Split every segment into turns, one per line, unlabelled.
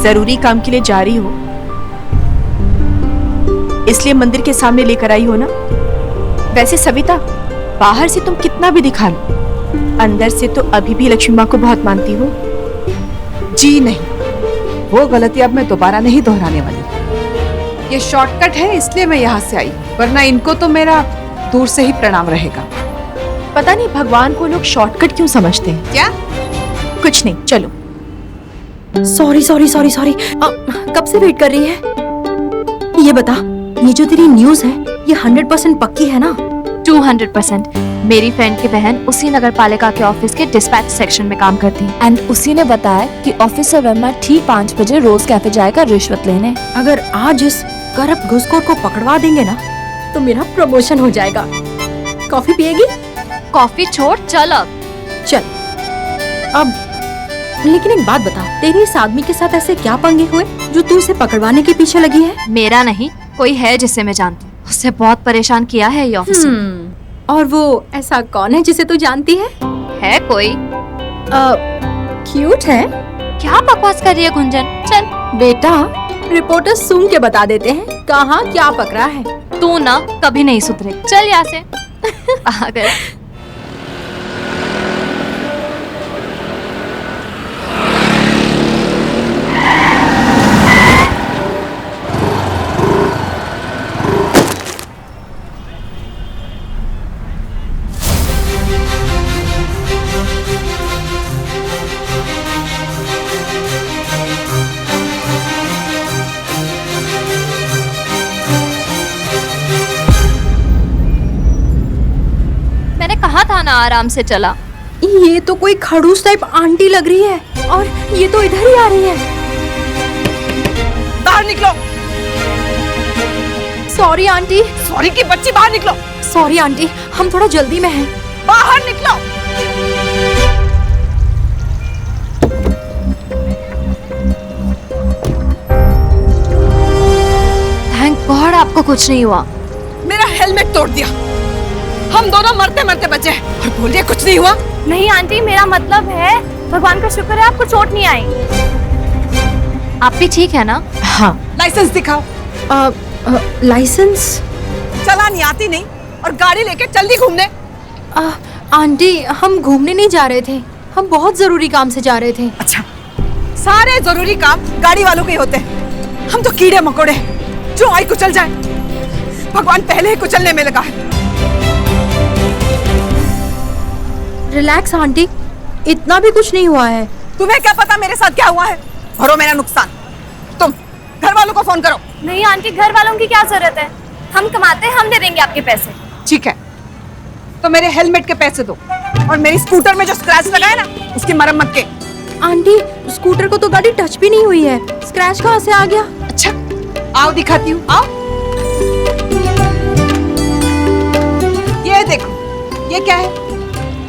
जरूरी काम के लिए जा रही हो, इसलिए मंदिर के सामने लेकर आई हो ना। वैसे सविता, बाहर से तुम कितना भी दिखा लो, अंदर से तो अभी भी लक्ष्मी माँ को बहुत मानती हो।
जी नहीं, वो गलती अब मैं दोबारा नहीं दोहराने वाली। ये शॉर्टकट है इसलिए मैं यहाँ से आई, वरना इनको तो मेरा दूर से ही प्रणाम रहेगा।
पता नहीं भगवान को लोग शॉर्टकट क्यों समझते हैं।
क्या?
कुछ नहीं, चलो।
सॉरी सॉरी सॉरी सॉरी, कब से वेट कर रही है? ये बता, ये जो तेरी न्यूज़ है ये 100% पक्की है ना?
200%। मेरी फ्रेंड की बहन उसी नगर पालिका के ऑफिस के डिस्पैच सेक्शन में काम करती है एंड उसी ने बताया कि ऑफिसर वर्मा ठीक 5 बजे रोज कैफे जाएगा रिश्वत लेने।
अगर आज इस करप्ट घुसखोर को पकड़वा देंगे ना तो मेरा प्रमोशन हो जाएगा। कॉफी पिएगी?
कॉफी छोड़, चल अब।
चल अब। लेकिन एक बात बता, तेरी इस आदमी के साथ ऐसे क्या पंगे हुए जो तू इसे पकड़वाने के पीछे लगी है?
मेरा नहीं, कोई है जिसे मैं जानती हूँ। उससे बहुत परेशान किया है ये ऑफिसर।
और वो ऐसा कौन है जिसे तू जानती है?
है कोई?
क्यूट है?
क्या बकवास कर रही है गुंजन? चल
बेटा, रिपोर्टर्स सूंघ के बता देते हैं कहाँ क्या पकड़ा है।
तू ना कभी नहीं सुधरे। चल यहाँ से। आ गए। कहा था ना आराम से चला।
ये तो कोई खड़ूस टाइप आंटी लग रही है और ये तो इधर ही आ रही है।
बाहर निकलो।
Sorry aunty.
सॉरी की बच्ची, बाहर निकलो।
सॉरी आंटी, हम थोड़ा जल्दी में हैं।
बाहर निकलो।
थैंक गॉड आपको कुछ नहीं हुआ।
मेरा हेलमेट तोड़ दिया, हम दोनों मरते मरते बचे और बोलिए कुछ नहीं हुआ।
नहीं आंटी, मेरा मतलब है भगवान का शुक्र है आपको चोट नहीं आई। आप भी ठीक है ना?
हाँ।
लाइसेंस दिखाओ।
लाइसेंस?
चलानी आती नहीं और गाड़ी लेके चल दी घूमने।
आंटी, हम घूमने नहीं जा रहे थे, हम बहुत जरूरी काम से जा रहे थे।
अच्छा, सारे जरूरी काम गाड़ी वालों के होते हैं, हम तो कीड़े मकोड़े हैं, जो आई कुचल जाए। भगवान पहले ही कुचलने में लगा है।
रिलैक्स आंटी, इतना भी कुछ नहीं हुआ है।
तुम्हें क्या पता मेरे साथ क्या हुआ है? भरो मेरा नुकसान। तुम घर वालों को फोन करो।
नहीं आंटी, घर वालों की क्या जरूरत है? हम कमाते हैं, हम दे देंगे आपके पैसे।
ठीक है, तो मेरे हेलमेट के पैसे दो और मेरी स्कूटर में जो स्क्रैच लगा है ना उसकी मरम्मत के।
आंटी, स्कूटर को तो गाड़ी टच भी नहीं हुई है, स्क्रैच कहाँ से आ गया?
अच्छा, आओ दिखाती हूँ, आओ। ये देखो, ये क्या है?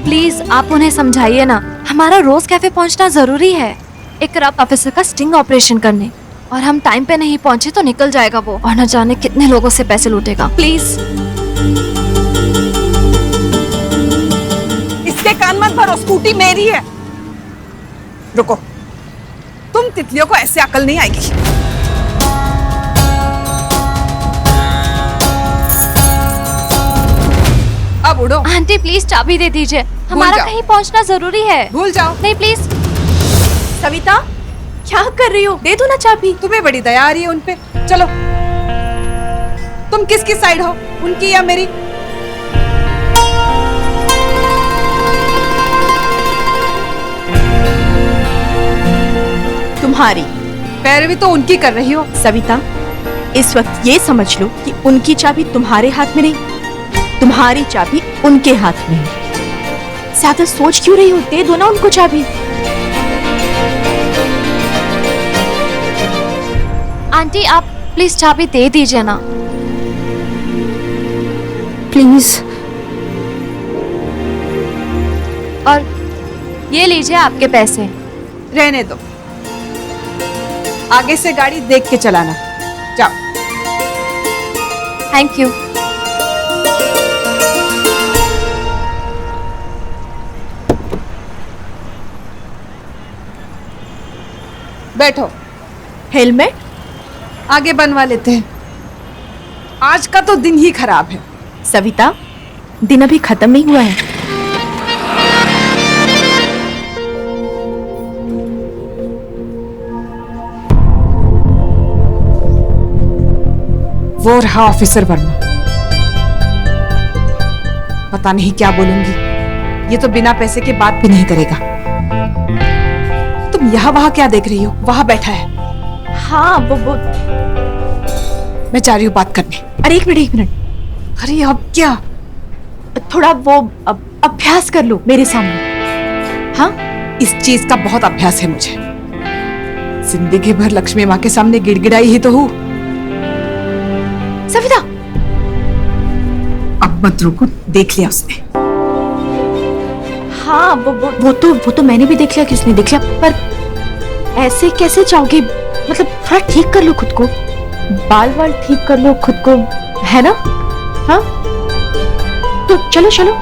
प्लीज आप उन्हें समझाइए ना, हमारा रोज कैफे पहुंचना जरूरी है एक करप्ट ऑफिसर का स्टिंग ऑपरेशन करने, और हम टाइम पे नहीं पहुंचे तो निकल जाएगा वो और न जाने कितने लोगों से पैसे लूटेगा। प्लीज
इसके कान मत भरो, स्कूटी मेरी है। रुको, तुम तितलियों को ऐसे अकल नहीं आएगी। अब उड़ो।
आंटी प्लीज चाबी दे दीजिए, हमारा कहीं पहुंचना जरूरी है।
भूल जाओ।
नहीं प्लीज।
सविता, क्या कर रही हो? दे दो ना चाबी।
तुम्हें बड़ी दया आ रही है उनपे। चलो, तुम किसकी साइड हो, उनकी या मेरी?
तुम्हारी।
पैरवी तो उनकी कर रही हो।
सविता, इस वक्त ये समझ लो कि उनकी चाबी तुम्हारे हाथ में नहीं, तुम्हारी चाबी उनके हाथ में है। ज्यादा सोच क्यों रही हो? दे दो ना उनको चाबी।
आंटी आप प्लीज चाबी दे दीजिए ना।
प्लीज।
और ये लीजिए आपके पैसे।
रहने दो, आगे से गाड़ी देख के चलाना। जाओ।
Thank you.
बैठो।
हेलमेट?
आगे बनवा लेते हैं, आज का तो दिन ही खराब है।
सविता, दिन अभी खत्म नहीं हुआ है।
वो रहा ऑफिसर वर्मा। पता नहीं क्या बोलूंगी, ये तो बिना पैसे के बात भी नहीं करेगा। तुम यहाँ वहां क्या देख रही हो? वहां बैठा है।
हाँ वो
मैं जा रही हूँ बात करने।
अरे एक मिनट।
अरे अब क्या?
थोड़ा वो अभ्यास कर लो मेरे सामने। हाँ,
इस चीज का बहुत अभ्यास है मुझे। जिंदगी भर लक्ष्मी माँ के सामने गिड़गिड़ाई ही तो हूँ।
सविता,
अब मत रुको, देख लिया उसने।
हाँ वो तो मैंने भी देख लिया कि उसने देख लिया, पर ऐसे कैसे जाओगे? मतलब थोड़ा ठीक कर लो खुद को, बाल वाल ठीक कर लो खुद को, है ना? हाँ तो चलो चलो।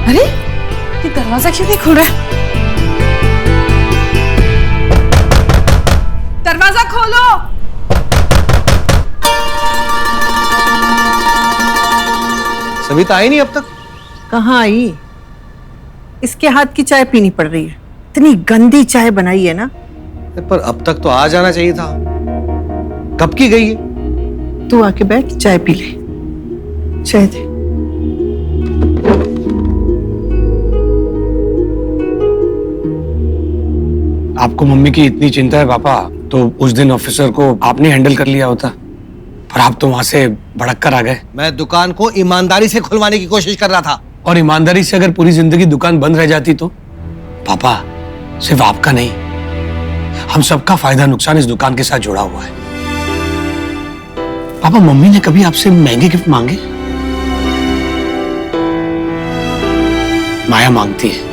अरे ये दरवाजा क्यों नहीं खुल रहा है? दरवाजा खोलो।
सविता आई नहीं अब तक?
कहाँ आई? इसके हाथ की चाय पीनी पड़ रही है। इतनी गंदी चाय बनाई है ना।
पर अब तक तो आ जाना चाहिए था। कब की गई है?
तू आके बैठ, चाय पी ले। चाय दे।
आपको मम्मी की इतनी चिंता है पापा, तो उस दिन ऑफिसर को आपने हैंडल कर लिया होता, पर आप तो वहां से भड़क कर आ गए।
मैं दुकान को ईमानदारी से खुलवाने की कोशिश कर रहा था।
और ईमानदारी से अगर पूरी जिंदगी दुकान बंद रह जाती तो? पापा, सिर्फ आपका नहीं, हम सबका फायदा नुकसान इस दुकान के साथ जुड़ा हुआ है। पापा, मम्मी ने कभी आपसे महंगे गिफ्ट मांगे? माया मांगती है,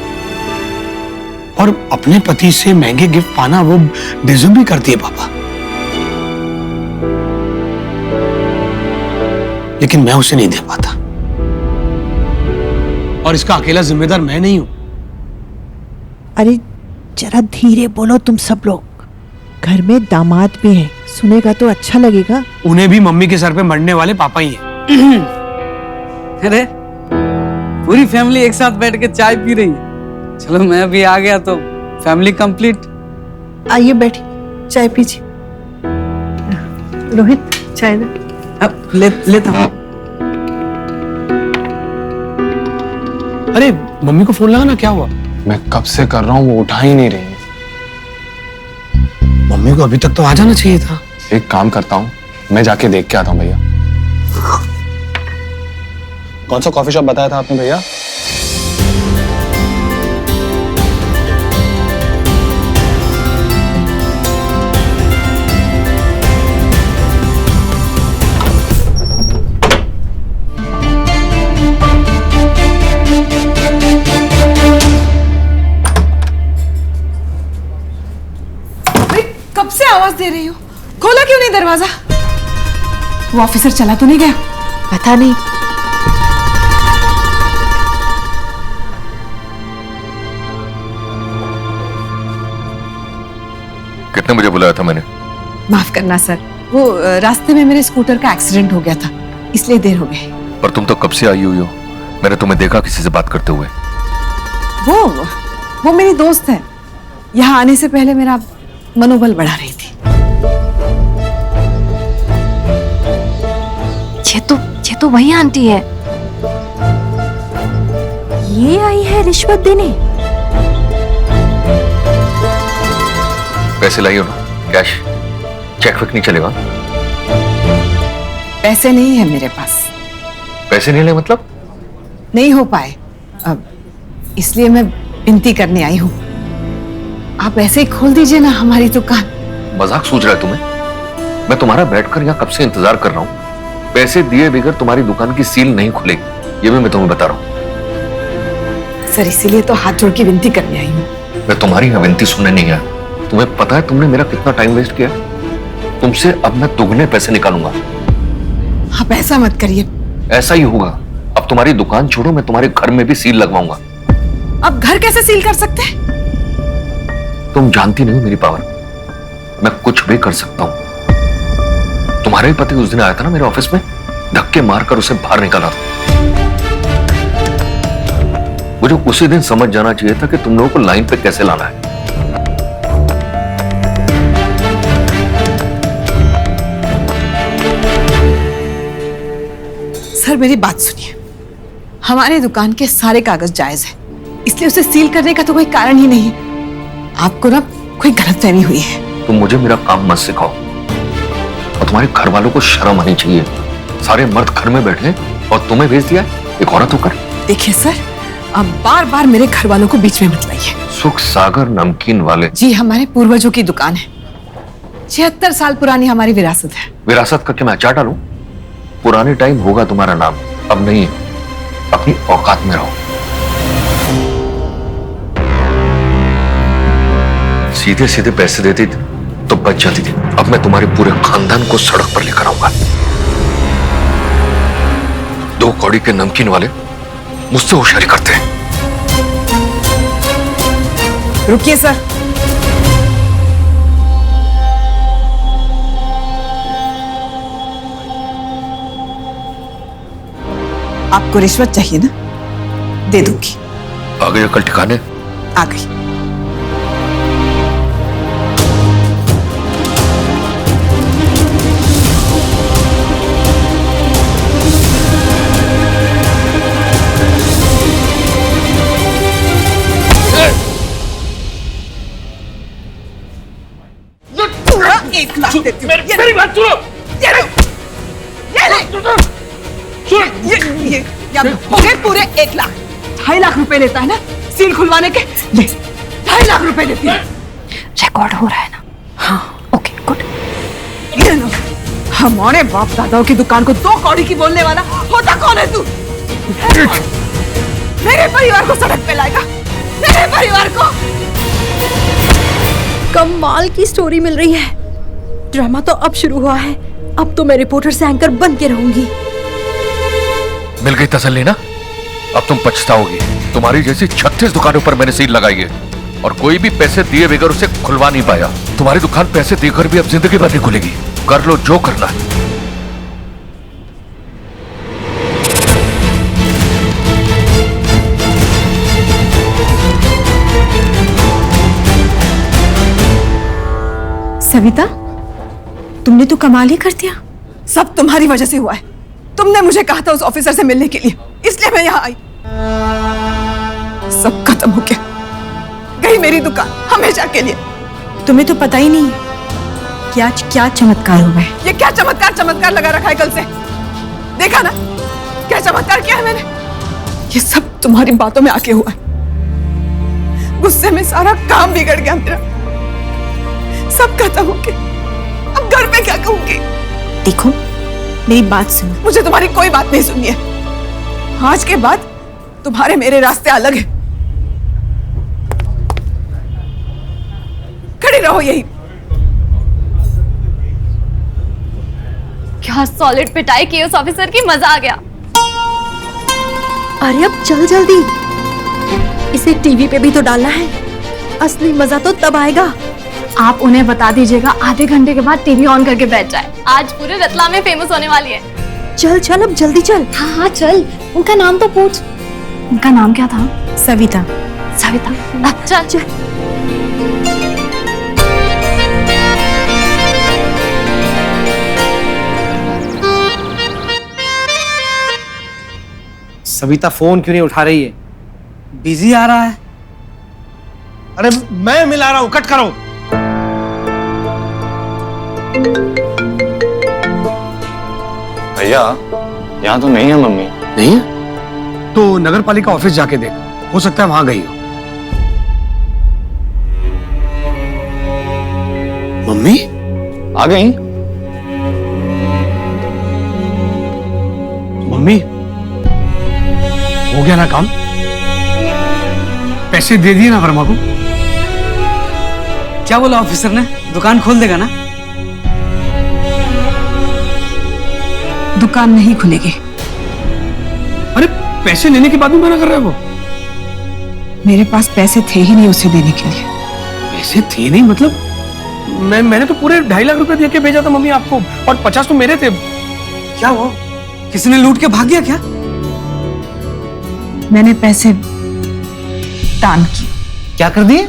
और अपने पति से महंगे गिफ्ट पाना वो डिजर्व भी करती है पापा। लेकिन मैं उसे नहीं दे पाता, और इसका अकेला जिम्मेदार मैं नहीं हूं।
अरे जरा धीरे बोलो तुम सब लोग, घर में दामाद भी है, सुनेगा तो अच्छा लगेगा।
उन्हें भी मम्मी के सर पे मरने वाले पापा ही हैं।
अरे पूरी फैमिली एक साथ बैठ के चाय पी रही है। चलो मैं अभी आ गया तो फैमिली कंप्लीट।
आइए बैठिए, चाय पीजिए। रोहित, चाय दे।
अब लेता हूँ।
अरे मम्मी को फोन लगाना, क्या हुआ?
मैं कब से कर रहा हूँ, वो उठा ही नहीं रही।
मम्मी को अभी तक तो आ जाना चाहिए था।
एक काम करता हूँ, मैं जाके देख के आता हूँ भैया। कौन सा कॉफी शॉप बताया था आपने भैया?
कब से आवाज दे रही हो, खोला क्यों नहीं दरवाजा? वो ऑफिसर चला तो नहीं गया?
पता नहीं।
कितने बजे बुलाया था मैंने?
माफ करना सर, वो रास्ते में मेरे स्कूटर का एक्सीडेंट हो गया था, इसलिए देर हो गई।
पर तुम तो कब से आई हुई हो, मैंने तुम्हें देखा किसी से बात करते हुए।
वो मेरी दोस्त है, यहाँ आने से पहले मेरा मनोबल बढ़ा रही थी।
ये तो वही आंटी है।
ये आई है रिश्वत देने।
पैसे लाई हो ना? कैश, चेक वेक नहीं चलेगा?
पैसे नहीं है मेरे पास।
पैसे नहीं ले मतलब?
नहीं हो पाए अब, इसलिए मैं विनती करने आई हूँ, आप ऐसे ही खोल दीजिए ना हमारी दुकान।
मजाक सूझ रहा है तुम्हें? मैं तुम्हारा बैठकर यहाँ कब से इंतजार कर रहा हूँ। पैसे दिए बगैर तुम्हारी दुकान की सील नहीं खुलेगी, ये भी मैं तुम्हें बता रहा हूँ।
सर इसीलिए तो हाथ जोड़ के विनती करने आई हूँ।
मैं तुम्हारी यहाँ विनती सुनने नहीं आया। तुम्हें पता है तुमने मेरा कितना टाइम वेस्ट किया? तुमसे अब मैं दुगने पैसे निकालूंगा।
आप ऐसा मत करिए।
ऐसा ही होगा। अब तुम्हारी दुकान छोड़ो, मैं तुम्हारे घर में भी सील लगवाऊंगा।
आप घर कैसे सील कर सकते हैं?
तुम जानती नहीं हो मेरी पावर, मैं कुछ भी कर सकता हूं। तुम्हारे ही पति उस दिन आया था ना मेरे ऑफिस में, धक्के मारकर उसे बाहर निकाला था। मुझे उसी दिन समझ जाना चाहिए था कि तुम लोगों को लाइन पे कैसे लाना है।
सर मेरी बात सुनिए, हमारे दुकान के सारे कागज जायज है, इसलिए उसे सील करने का तो कोई कारण ही नहीं है। आपको ना कोई गलतफहमी हुई है।
तुम मुझे मेरा काम मत सिखाओ, और तुम्हारे घर वालों को शर्म आनी चाहिए। सारे मर्द घर में बैठे और तुम्हें भेज दिया एक औरत होकर।
देखिए सर, आप बार बार मेरे घर वालों को बीच में मत लाइए।
सुख सागर नमकीन वाले?
जी हमारे पूर्वजों की दुकान है, 76 साल पुरानी हमारी विरासत है।
विरासत का क्या मैं अचार डालूं? पुराने टाइम होगा तुम्हारा नाम, अब नहीं है। अपनी औकात में रहो। सीधे सीधे पैसे देती थी तो बच जाती थी। अब मैं तुम्हारे पूरे खानदान को सड़क पर लेकर आऊंगा। 2 कौड़ी के नमकीन वाले मुझसे होशियारी करते हैं।
रुकिए सर, आपको रिश्वत चाहिए ना, दे दूंगी।
आ गई अकल ठिकाने?
आ गई। पूरा 1 लाख देती हूँ।
मेरी बात सुनो।
ये हो गए पूरे 1 लाख। 2.5 लाख रुपए लेता है ना सील खुलवाने के? ले 2.5 लाख रुपए लेती है।
रिकॉर्ड हो रहा है ना? हाँ ओके गुड।
ये लो, हमारे बाप दादाओं की दुकान को 2 कौड़ी की बोलने वाला होता कौन है तू? मेरे परिवार को सड़क पे लाएगा, मेरे परिवार को।
कमाल की स्टोरी मिल रही है। ड्रामा तो अब शुरू हुआ है, अब तो मैं रिपोर्टर से एंकर बन के रहूंगी।
मिल गई तसल्ली ना? अब तुम पछताओगी। तुम्हारी जैसी 36 दुकानों पर मैंने सील लगाई है और कोई भी पैसे दिए बगैर उसे खुलवा नहीं पाया। तुम्हारी दुकान पैसे देकर भी अब जिंदगी भर नहीं खुलेगी। कर लो जो करना है।
सविता, तुमने तो कमाल ही कर दिया। सब तुम्हारी वजह से हुआ है। तुमने मुझे कहा था उस ऑफिसर से मिलने के लिए, इसलिए मैं यहाँ आई। सब खत्म हो गया, गई मेरी दुकान हमेशा के लिए।
तुम्हें तो पता ही नहीं कि आज क्या चमत्कार हुआ है।
ये क्या चमत्कार लगा रखा है कल से? देखा ना क्या चमत्कार किया है मैंने? ये सब तुम्हारी बातों में आके हुआ है। गुस्से में सारा काम बिगड़ गया मेरा, सब खत्म हो गया। अब घर पे क्या कहूंगी?
देखो मेरी बात सुनो।
मुझे तुम्हारी कोई बात नहीं सुननी है। आज के बाद तुम्हारे मेरे रास्ते अलग हैं। खड़ी रहो यही।
क्या सॉलिड पिटाई की उस ऑफिसर की, मजा आ गया।
अरे अब चल जल्दी, इसे टीवी पे भी तो डालना है। असली मजा तो तब आएगा।
आप उन्हें बता दीजिएगा आधे घंटे के बाद टीवी ऑन करके बैठ जाए। आज पूरे रतलाम में फेमस होने वाली है।
चल चल अब जल्दी चल।
हाँ हाँ चल, उनका नाम तो पूछ। उनका नाम क्या था?
सविता।
सविता, चल चल।
सविता फोन क्यों नहीं उठा रही है?
बिजी आ रहा है।
अरे मैं मिला रहा हूं, कट करो।
भैया यहाँ तो नहीं है मम्मी।
नहीं है तो नगर पालिका ऑफिस जाके देख, हो सकता है वहां गई हो। मम्मी
आ गई?
मम्मी हो गया ना काम? पैसे दे दिए ना वर्मा को?
क्या बोला ऑफिसर ने? दुकान खोल देगा ना?
दुकान नहीं खुलेगी।
अरे पैसे लेने के बाद भी मना कर रहा है वो?
मेरे पास पैसे थे ही नहीं उसे देने के लिए।
पैसे थे नहीं मतलब? मैंने तो पूरे 2.5 लाख रुपए दे के भेजा था मम्मी आपको, और 50 तो मेरे थे।
क्या वो किसी ने लूट के भाग गया क्या?
मैंने पैसे दान किए।
क्या कर दिए?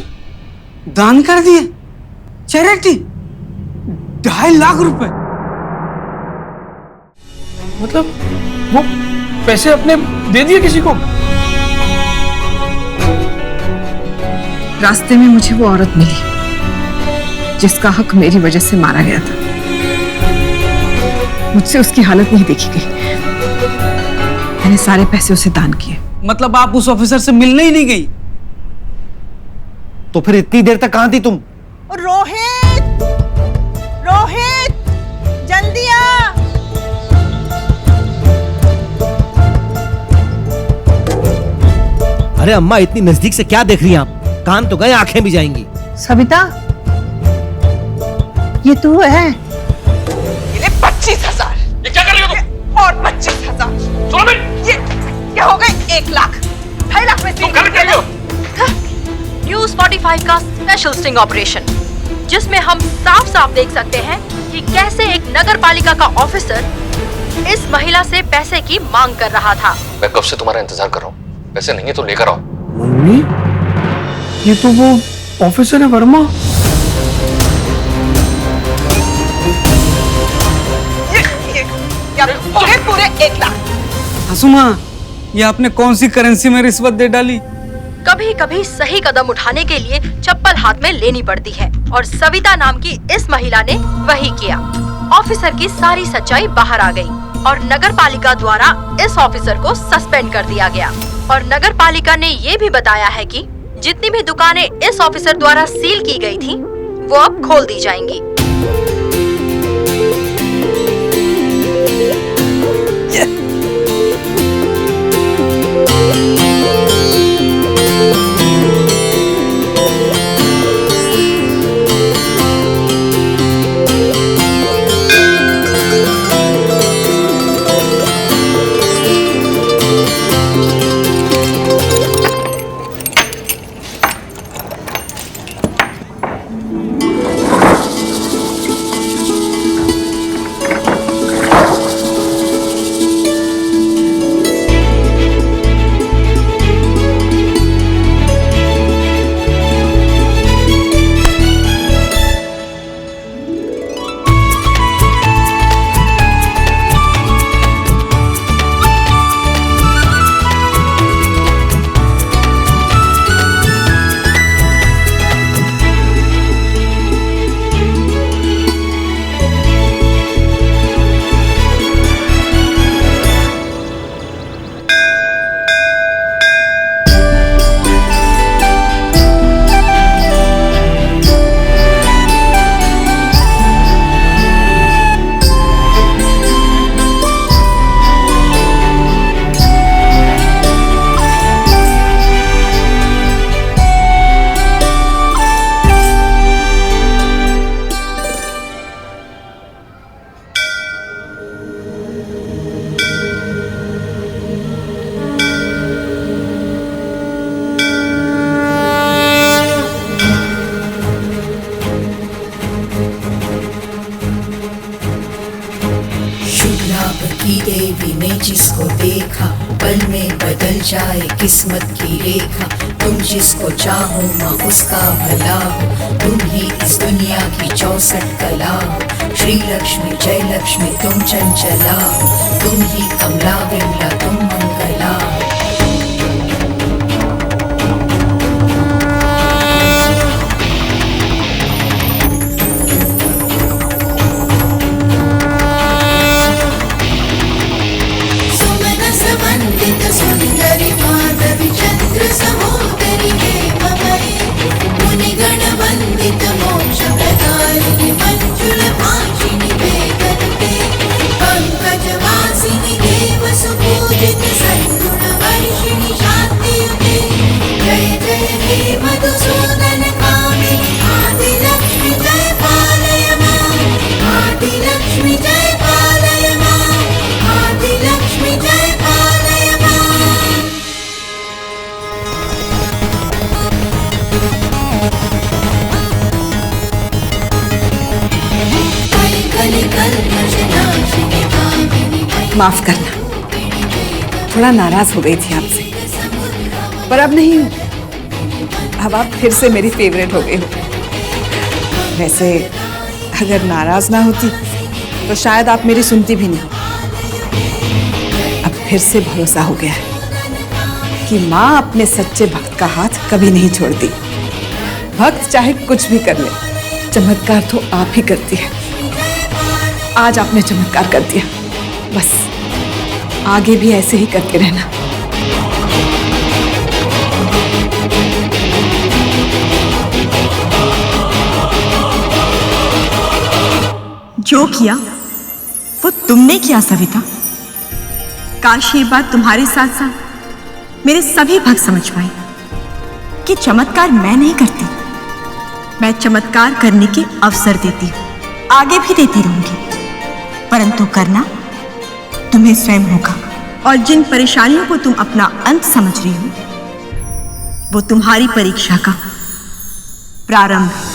दान कर दिए? चैरिटी? 2.5 लाख रुपए?
मतलब वो पैसे अपने दे दिए किसी को?
रास्ते में मुझे वो औरत मिली जिसका हक मेरी वजह से मारा गया था। मुझसे उसकी हालत नहीं देखी गई। मैंने सारे पैसे उसे दान किए।
मतलब आप उस ऑफिसर से मिलने ही नहीं गई?
तो फिर इतनी देर तक कहां थी तुम?
रोहित, रोहित, जल्दी आ।
अरे अम्मा, इतनी नजदीक से क्या देख रही हैं आप? कान तो गए, आंखें भी जाएंगी।
सविता, ये तू है?
25,000।
ये क्या कर रही हो तुम?
और 25,000। ये हो गए 1 लाख। 2.5 लाख में
तुम कर क्या रही हो?
न्यूज 45 का स्पेशल स्टिंग ऑपरेशन, जिसमें हम साफ साफ देख सकते हैं कि कैसे एक नगर पालिका का ऑफिसर इस महिला से पैसे की मांग कर रहा था।
मैं कब से तुम्हारा इंतजार कर रहा हूँ, पैसे नहीं है तो लेकर आओ।
मम्मी ये तो वो ऑफिसर है वर्मा।
हो गए पूरे 1 लाख।
हसुमा, ये आपने कौन सी करेंसी में रिश्वत दे डाली?
कभी कभी सही कदम उठाने के लिए चप्पल हाथ में लेनी पड़ती है, और सविता नाम की इस महिला ने वही किया। ऑफिसर की सारी सच्चाई बाहर आ गई और नगर पालिका द्वारा इस ऑफिसर को सस्पेंड कर दिया गया। और नगर पालिका ने ये भी बताया है कि जितनी भी दुकानें इस ऑफिसर द्वारा सील की गई थी, वो अब खोल दी जाएंगी।
की देवी ने जिसको देखा, पल में बदल जाए किस्मत की रेखा। तुम जिसको चाहो माँ उसका भला हो, तुम ही इस दुनिया की 64 कला हो। श्री लक्ष्मी जय लक्ष्मी तुम चंचला हो, तुम ही कमला विमला तुम मंगला हो। सुंदरी माधवी चंद्र सहोदरी हे ममये, मुनिगण वंदित मोक्ष प्रदायिनी।
माफ करना, थोड़ा नाराज हो गई थी आपसे, पर अब नहीं हूं। अब आप फिर से मेरी फेवरेट हो गई हो। वैसे अगर नाराज ना होती तो शायद आप मेरी सुनती भी नहीं। अब फिर से भरोसा हो गया है कि माँ अपने सच्चे भक्त का हाथ कभी नहीं छोड़ती। भक्त चाहे कुछ भी कर ले, चमत्कार तो आप ही करती है। आज आपने चमत्कार कर दिया, बस आगे भी ऐसे ही करते रहना।
जो किया वो तुमने किया सविता। काश ये बात तुम्हारे साथ साथ मेरे सभी भक्त समझ पाए कि चमत्कार मैं नहीं करती, मैं चमत्कार करने के अवसर देती हूँ, आगे भी देती रहूंगी, परंतु करना तुम्हें स्वयं होगा। और जिन परेशानियों को तुम अपना अंत समझ रही हो वो तुम्हारी परीक्षा का प्रारंभ है।